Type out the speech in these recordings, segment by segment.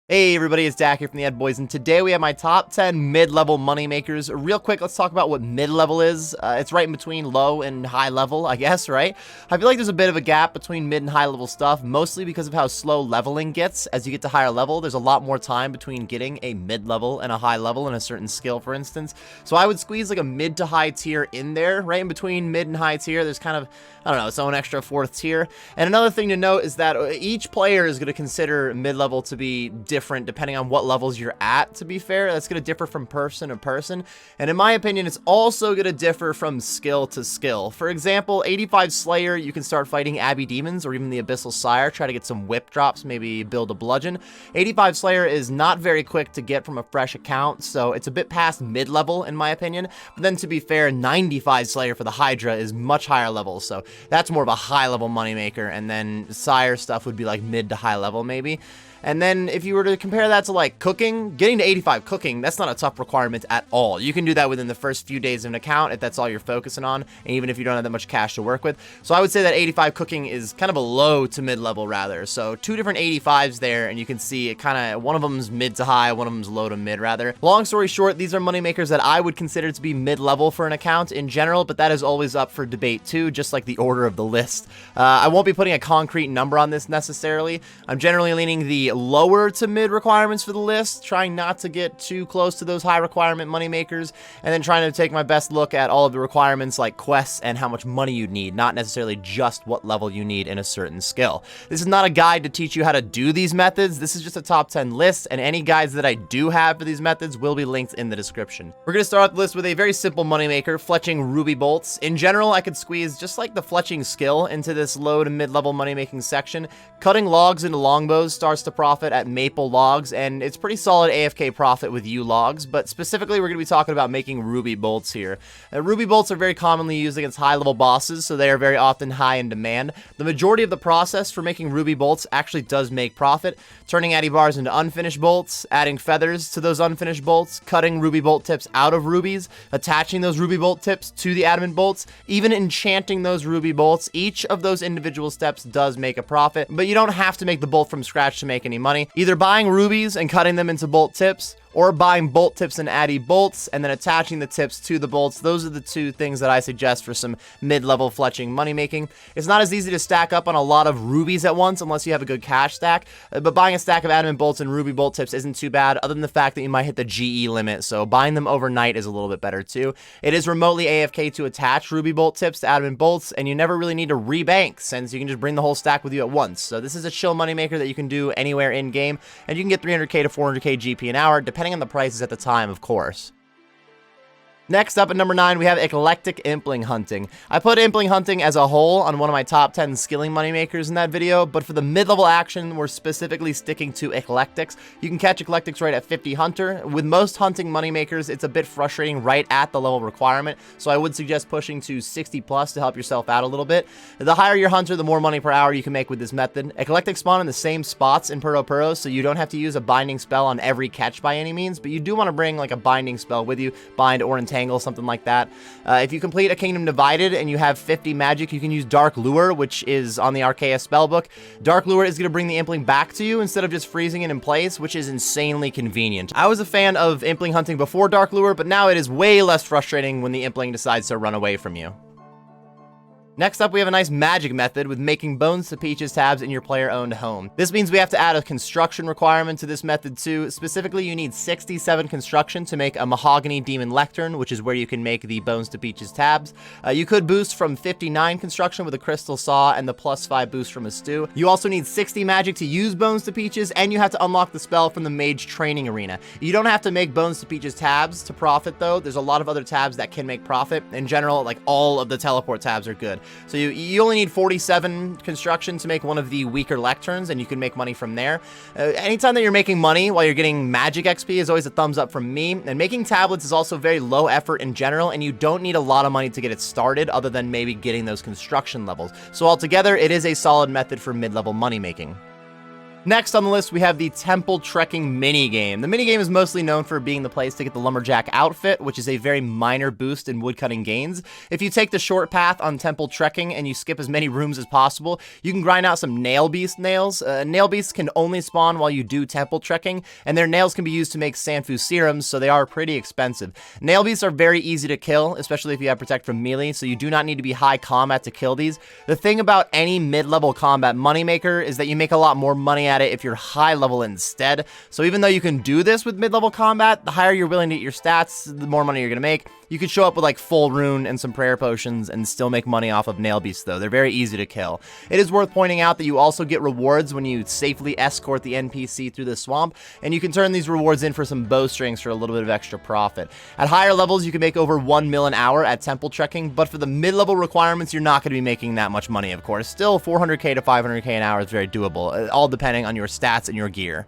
Hey everybody, it's Dak here from the Ed Boys, and today we have my top 10 mid-level moneymakers. Real quick, let's talk about what mid-level is. It's right in between low and high level, I guess, right? I feel like there's a bit of a gap between mid and high level stuff, mostly because of how slow leveling gets. As you get to higher level, there's a lot more time between getting a mid-level and a high level in a certain skill, for instance. So I would squeeze like a mid to high tier in there, right in between mid and high tier. There's kind of, I don't know, its own extra fourth tier. And another thing to note is that each player is going to consider mid-level to be different depending on what levels you're at. To be fair, that's going to differ from person to person, and in my opinion it's also going to differ from skill to skill. For example, 85 Slayer, you can start fighting Abbey Demons or even the Abyssal Sire, try to get some whip drops, maybe build a bludgeon. 85 Slayer is not very quick to get from a fresh account, so it's a bit past mid-level in my opinion. But then to be fair, 95 Slayer for the Hydra is much higher level, so that's more of a high level moneymaker, and then Sire stuff would be like mid to high level maybe. And then if you were to compare that to like cooking, getting to 85 cooking, that's not a tough requirement at all. You can do that within the first few days of an account if that's all you're focusing on, and even if you don't have that much cash to work with. So I would say that 85 cooking is kind of a low to mid-level rather. So two different 85s there, and you can see it kind of, one of them's mid to high, one of them's low to mid rather. Long story short, these are moneymakers that I would consider to be mid-level for an account in general, but that is always up for debate too, just like the order of the list. I won't be putting a concrete number on this necessarily. I'm generally leaning the lower to mid requirements for the list, trying not to get too close to those high requirement moneymakers, and then trying to take my best look at all of the requirements like quests and how much money you need, not necessarily just what level you need in a certain skill. This is not a guide to teach you how to do these methods. This is just a top 10 list, and any guides that I do have for these methods will be linked in the description. We're going to start the list with a very simple moneymaker, Fletching Ruby Bolts. In general, I could squeeze just like the Fletching skill into this low to mid-level moneymaking section. Cutting logs into longbows starts to profit at maple logs, and it's pretty solid AFK profit with yew logs, but specifically we're going to be talking about making ruby bolts here. Ruby bolts are very commonly used against high level bosses, so they are very often high in demand. The majority of the process for making ruby bolts actually does make profit, turning addy bars into unfinished bolts, adding feathers to those unfinished bolts, cutting ruby bolt tips out of rubies, attaching those ruby bolt tips to the adamant bolts, even enchanting those ruby bolts. Each of those individual steps does make a profit, but you don't have to make the bolt from scratch to make any money. Either buying rubies and cutting them into bolt tips, or buying bolt tips and addy bolts and then attaching the tips to the bolts. Those are the two things that I suggest for some mid-level fletching money making. It's not as easy to stack up on a lot of rubies at once unless you have a good cash stack, but buying a stack of adamant bolts and ruby bolt tips isn't too bad, other than the fact that you might hit the GE limit, so buying them overnight is a little bit better too. It is remotely AFK to attach ruby bolt tips to adamant bolts, and you never really need to rebank since you can just bring the whole stack with you at once. So this is a chill moneymaker that you can do anywhere in game, and you can get 300k to 400k GP an hour depending on the prices at the time, of course. Next up at number 9, we have Eclectic Impling Hunting. I put Impling Hunting as a whole on one of my top 10 skilling moneymakers in that video, but for the mid-level action, we're specifically sticking to Eclectics. You can catch Eclectics right at 50 Hunter. With most hunting moneymakers, it's a bit frustrating right at the level requirement, so I would suggest pushing to 60 plus to help yourself out a little bit. The higher your Hunter, the more money per hour you can make with this method. Eclectics spawn in the same spots in Puro Puro, so you don't have to use a binding spell on every catch by any means, but you do want to bring like a binding spell with you, bind or entangle, something like that. If you complete a Kingdom Divided and you have 50 magic, you can use Dark Lure, which is on the Arceus spellbook. Dark Lure is going to bring the Impling back to you instead of just freezing it in place, which is insanely convenient. I was a fan of Impling Hunting before Dark Lure, but now it is way less frustrating when the Impling decides to run away from you. Next up, we have a nice magic method with making Bones to Peaches tabs in your player-owned home. This means we have to add a construction requirement to this method too. Specifically, you need 67 construction to make a Mahogany Demon Lectern, which is where you can make the Bones to Peaches tabs. You could boost from 59 construction with a Crystal Saw and the +5 boost from a Stew. You also need 60 magic to use Bones to Peaches, and you have to unlock the spell from the Mage Training Arena. You don't have to make Bones to Peaches tabs to profit though. There's a lot of other tabs that can make profit. In general, like all of the teleport tabs are good. So you only need 47 construction to make one of the weaker lecterns, and you can make money from there. Anytime that you're making money while you're getting magic XP is always a thumbs up from me, and making tablets is also very low effort in general, and you don't need a lot of money to get it started other than maybe getting those construction levels. So altogether, it is a solid method for mid-level money making. Next on the list, we have the Temple Trekking minigame. The minigame is mostly known for being the place to get the Lumberjack outfit, which is a very minor boost in woodcutting gains. If you take the short path on Temple Trekking and you skip as many rooms as possible, you can grind out some Nail Beast nails. Nail Beasts can only spawn while you do Temple Trekking, and their nails can be used to make Sanfu serums, so they are pretty expensive. Nail Beasts are very easy to kill, especially if you have Protect from melee, so you do not need to be high combat to kill these. The thing about any mid-level combat moneymaker is that you make a lot more money at it if you're high level instead. So even though you can do this with mid-level combat, the higher you're willing to get your stats, the more money you're going to make. You could show up with like full rune and some prayer potions and still make money off of Nail Beasts though. They're very easy to kill. It is worth pointing out that you also get rewards when you safely escort the NPC through the swamp, and you can turn these rewards in for some bowstrings for a little bit of extra profit. At higher levels, you can make over 1 mil an hour at Temple Trekking, but for the mid-level requirements, you're not going to be making that much money, of course. Still, 400k to 500k an hour is very doable, all depending on your stats and your gear.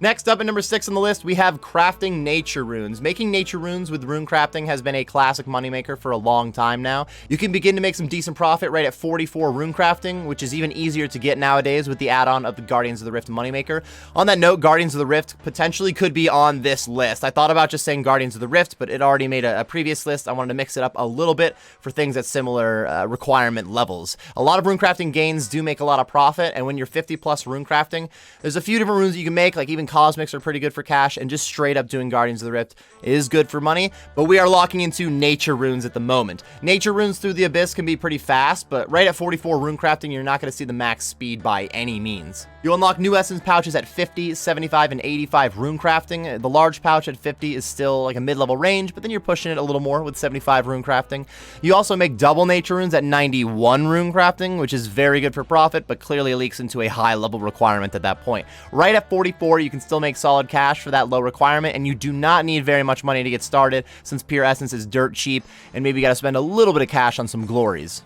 Next up at number 6 on the list, we have crafting nature runes. Making nature runes with rune crafting has been a classic moneymaker for a long time now. You can begin to make some decent profit right at 44 rune crafting, which is even easier to get nowadays with the add-on of the Guardians of the Rift moneymaker. On that note, Guardians of the Rift potentially could be on this list. I thought about just saying Guardians of the Rift, but it already made a previous list. I wanted to mix it up a little bit for things at similar requirement levels. A lot of rune crafting gains do make a lot of profit, and when you're 50 plus rune crafting, there's a few different runes that you can make, like even Cosmics are pretty good for cash, and just straight up doing Guardians of the Rift is good for money, but we are locking into nature runes at the moment. Nature runes through the Abyss can be pretty fast, but right at 44 rune crafting, you're not going to see the max speed by any means. You unlock new essence pouches at 50, 75, and 85 rune crafting. The large pouch at 50 is still like a mid-level range, but then you're pushing it a little more with 75 rune crafting. You also make double nature runes at 91 rune crafting, which is very good for profit, but clearly leaks into a high-level requirement at that point. Right at 44, you can still make solid cash for that low requirement, and you do not need very much money to get started, since pure essence is dirt cheap, and maybe you gotta spend a little bit of cash on some glories.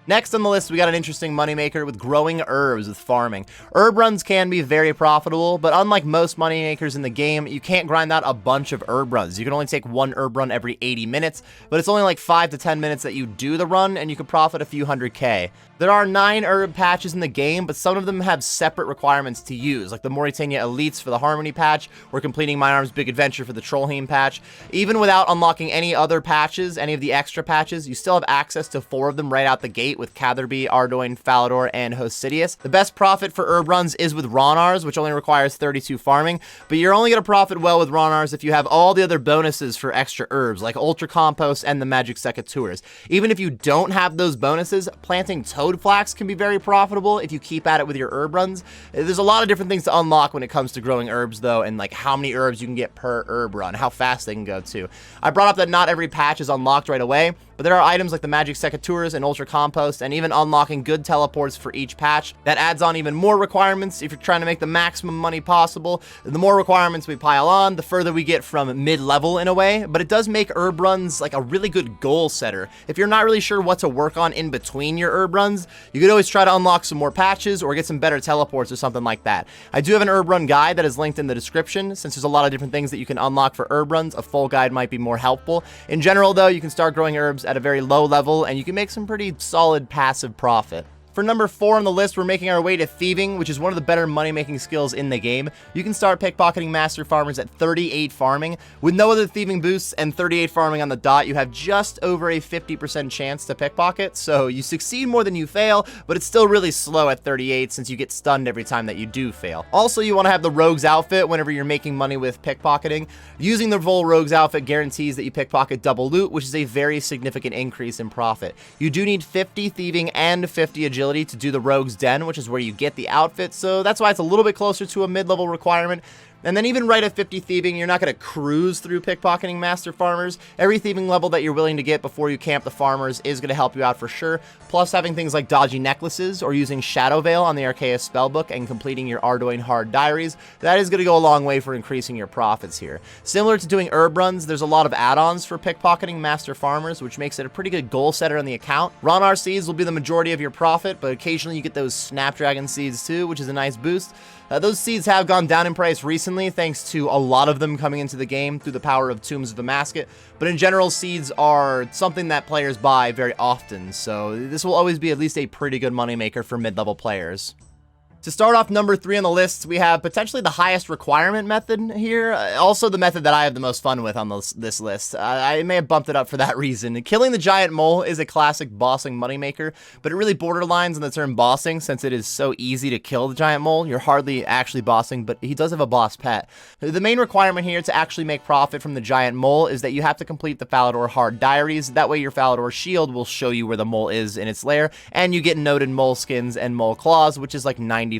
Next on the list, we got an interesting moneymaker with growing herbs with farming. Herb runs can be very profitable, but unlike most moneymakers in the game, you can't grind out a bunch of herb runs. You can only take one herb run every 80 minutes, but it's only like 5 to 10 minutes that you do the run, and you can profit a few 100k. There are 9 herb patches in the game, but some of them have separate requirements to use, like the Mauritania Elites for the Harmony patch, or completing My Arm's Big Adventure for the Trollheim patch. Even without unlocking any other patches, any of the extra patches, you still have access to 4 of them right out the gate with Catherby, Ardoin, Falador, and Hosidius. The best profit for herb runs is with Ronars, which only requires 32 farming, but you're only going to profit well with Ronars if you have all the other bonuses for extra herbs, like Ultra Compost and the Magic Secateurs. Even if you don't have those bonuses, planting Toad Flax can be very profitable if you keep at it with your herb runs. There's a lot of different things to unlock when it comes to growing herbs, though, and like how many herbs you can get per herb run, how fast they can go, too. I brought up that not every patch is unlocked right away, but there are items like the Magic Secateurs and Ultra Compost, and even unlocking good teleports for each patch. That adds on even more requirements if you're trying to make the maximum money possible. The more requirements we pile on, the further we get from mid-level in a way, but it does make herb runs like a really good goal setter. If you're not really sure what to work on in between your herb runs, you could always try to unlock some more patches or get some better teleports or something like that. I do have an herb run guide that is linked in the description. Since there's a lot of different things that you can unlock for herb runs, a full guide might be more helpful. In general, though, you can start growing herbs at a very low level, and you can make some pretty solid passive profit. For number 4 on the list, we're making our way to thieving, which is one of the better money-making skills in the game. You can start pickpocketing master farmers at 38 farming. With no other thieving boosts and 38 farming on the dot, you have just over a 50% chance to pickpocket, so you succeed more than you fail, but it's still really slow at 38 since you get stunned every time that you do fail. Also, you want to have the rogue's outfit whenever you're making money with pickpocketing. Using the full rogue's outfit guarantees that you pickpocket double loot, which is a very significant increase in profit. You do need 50 thieving and 50 agility to do the Rogue's Den, which is where you get the outfit, so that's why it's a little bit closer to a mid-level requirement. And then even right at 50 thieving, you're not going to cruise through pickpocketing master farmers. Every thieving level that you're willing to get before you camp the farmers is going to help you out for sure. Plus having things like dodgy necklaces or using Shadow Veil on the Arceus spellbook and completing your Ardoin Hard Diaries, that is going to go a long way for increasing your profits here. Similar to doing herb runs, there's a lot of add-ons for pickpocketing master farmers, which makes it a pretty good goal setter on the account. Ronar seeds will be the majority of your profit, but occasionally you get those Snapdragon seeds too, which is a nice boost. Those seeds have gone down in price recently, thanks to a lot of them coming into the game through the power of Tombs of the Masket, but in general, seeds are something that players buy very often, so this will always be at least a pretty good moneymaker for mid-level players. To start off number 3 on the list, we have potentially the highest requirement method here. Also the method that I have the most fun with on this list. I may have bumped it up for that reason. Killing the giant mole is a classic bossing moneymaker, but it really borderlines on the term bossing since it is so easy to kill the giant mole. You're hardly actually bossing, but he does have a boss pet. The main requirement here to actually make profit from the giant mole is that you have to complete the Falador hard diaries. That way your Falador shield will show you where the mole is in its lair, and you get noted mole skins and mole claws, which is like 95%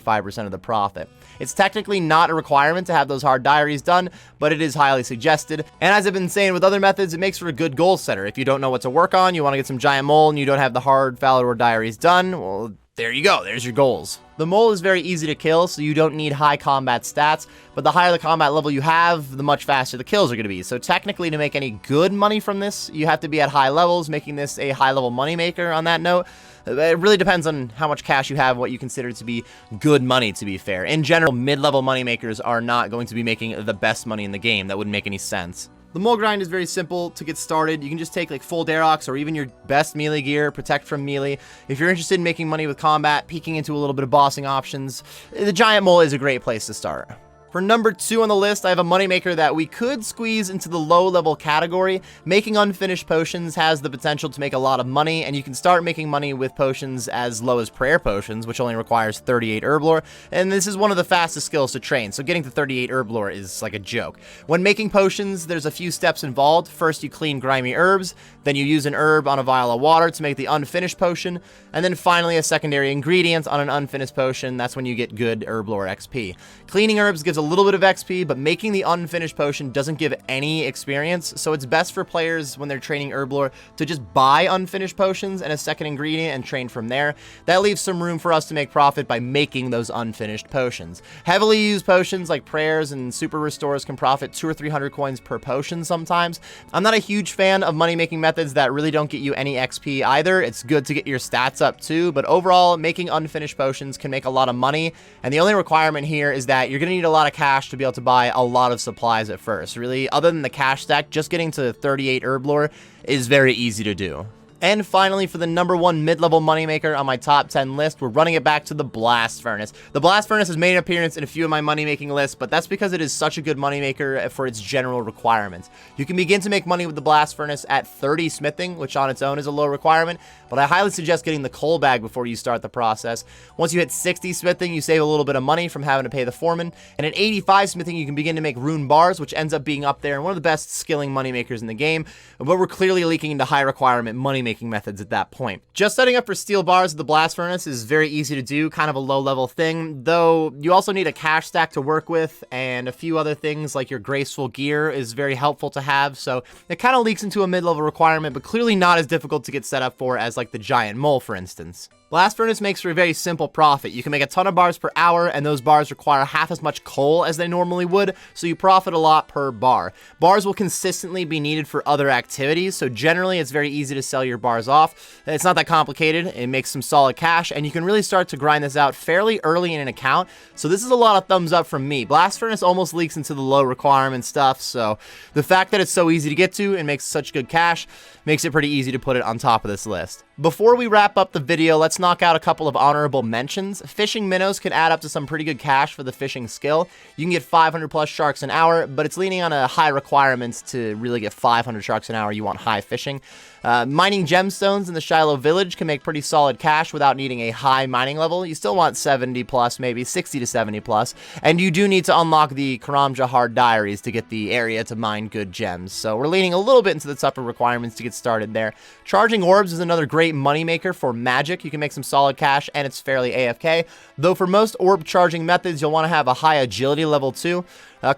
of the profit. It's technically not a requirement to have those hard diaries done, but it is highly suggested. And as I've been saying with other methods, it makes for a good goal setter. If you don't know what to work on, you want to get some giant mole, and you don't have the hard Falador diaries done, well, there you go. There's your goals. The mole is very easy to kill, so you don't need high combat stats, but the higher the combat level you have, the much faster the kills are going to be. So technically, to make any good money from this, you have to be at high levels, making this a high-level moneymaker on that note. It really depends on how much cash you have, what you consider to be good money, to be fair. In general, mid-level moneymakers are not going to be making the best money in the game. That wouldn't make any sense. The mole grind is very simple to get started. You can just take like full Darox or even your best melee gear, protect from melee. If you're interested in making money with combat, peeking into a little bit of bossing options, the giant mole is a great place to start. For number 2 on the list, I have a moneymaker that we could squeeze into the low-level category. Making unfinished potions has the potential to make a lot of money, and you can start making money with potions as low as prayer potions, which only requires 38 herb lore, and this is one of the fastest skills to train, so getting to 38 herb lore is like a joke. When making potions, there's a few steps involved. First, you clean grimy herbs, then you use an herb on a vial of water to make the unfinished potion, and then finally a secondary ingredient on an unfinished potion. That's when you get good herb lore XP. Cleaning herbs gives a little bit of XP, but making the unfinished potion doesn't give any experience, so it's best for players when they're training herb lore to just buy unfinished potions and a second ingredient and train from there. That leaves some room for us to make profit by making those unfinished potions. Heavily used potions like prayers and super restores can profit 200 or 300 coins per potion sometimes. I'm not a huge fan of money-making methods that really don't get you any XP either. It's good to get your stats up too, but overall, making unfinished potions can make a lot of money, and the only requirement here is that you're going to need a lot of cash to be able to buy a lot of supplies at first. Really, other than the cash stack, just getting to 38 herb lore is very easy to do. And finally, for the number 1 mid-level moneymaker on my top 10 list, we're running it back to the Blast Furnace. The Blast Furnace has made an appearance in a few of my money-making lists, but that's because it is such a good moneymaker for its general requirements. You can begin to make money with the Blast Furnace at 30 smithing, which on its own is a low requirement, but I highly suggest getting the coal bag before you start the process. Once you hit 60 smithing, you save a little bit of money from having to pay the foreman, and at 85 smithing, you can begin to make rune bars, which ends up being up there and one of the best skilling moneymakers in the game, but we're clearly leaking into high requirement moneymaking methods at that point. Just setting up for steel bars at the Blast Furnace is very easy to do, kind of a low-level thing, though you also need a cash stack to work with, and a few other things like your graceful gear is very helpful to have, so it kind of leaks into a mid-level requirement, but clearly not as difficult to get set up for as like the giant mole, for instance. Blast Furnace makes for a very simple profit. You can make a ton of bars per hour, and those bars require half as much coal as they normally would, so you profit a lot per bar. Bars will consistently be needed for other activities, so generally it's very easy to sell your bars off. It's not that complicated. It makes some solid cash, and you can really start to grind this out fairly early in an account, so this is a lot of thumbs up from me. Blast Furnace almost leaks into the low requirement stuff, so the fact that it's so easy to get to and makes such good cash makes it pretty easy to put it on top of this list. Before we wrap up the video, let's knock out a couple of honorable mentions. Fishing minnows can add up to some pretty good cash for the fishing skill. You can get 500 plus sharks an hour, but it's leaning on a high requirements to really get 500 sharks an hour. You want high fishing. Mining gemstones in the Shiloh village can make pretty solid cash without needing a high mining level. You still want 70 plus, maybe 60 to 70 plus, and you do need to unlock the Karamja hard diaries to get the area to mine good gems. So we're leaning a little bit into the tougher requirements to get started there. Charging orbs is another great moneymaker for magic. You can make some solid cash, and it's fairly AFK, though for most orb charging methods, you'll want to have a high agility level too.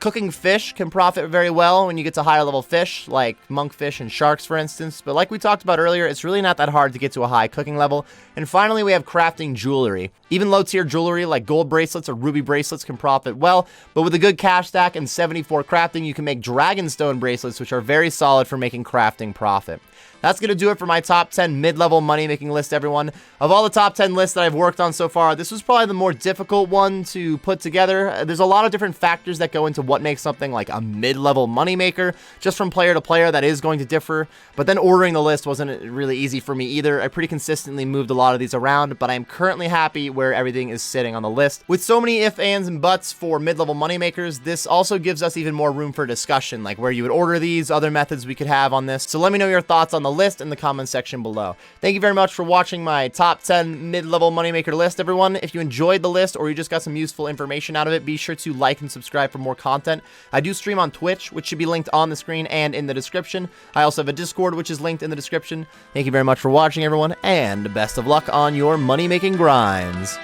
Cooking fish can profit very well when you get to higher level fish, like monkfish and sharks, for instance. But like we talked about earlier, it's really not that hard to get to a high cooking level. And finally, we have crafting jewelry. Even low-tier jewelry like gold bracelets or ruby bracelets can profit well, but with a good cash stack and 74 crafting, you can make dragonstone bracelets, which are very solid for making crafting profit. that's going to do it for my top 10 mid-level money-making list, everyone. Of all the top 10 lists that I've worked on so far, this was probably the more difficult one to put together. There's a lot of different factors that go into what makes something like a mid-level moneymaker. Just from player to player, that is going to differ. But then ordering the list wasn't really easy for me either. I pretty consistently moved a lot of these around, but I'm currently happy where everything is sitting on the list. With so many ifs, ands, and buts for mid-level moneymakers, this also gives us even more room for discussion, like where you would order these, other methods we could have on this. So let me know your thoughts on the list in the comment section below. Thank you very much for watching my top 10 mid-level moneymaker list, everyone. If you enjoyed the list or you just got some useful information out of it, be sure to like and subscribe for more content. I do stream on Twitch, which should be linked on the screen and in the description. I also have a Discord, which is linked in the description. Thank you very much for watching, everyone, and best of luck on your money-making grinds.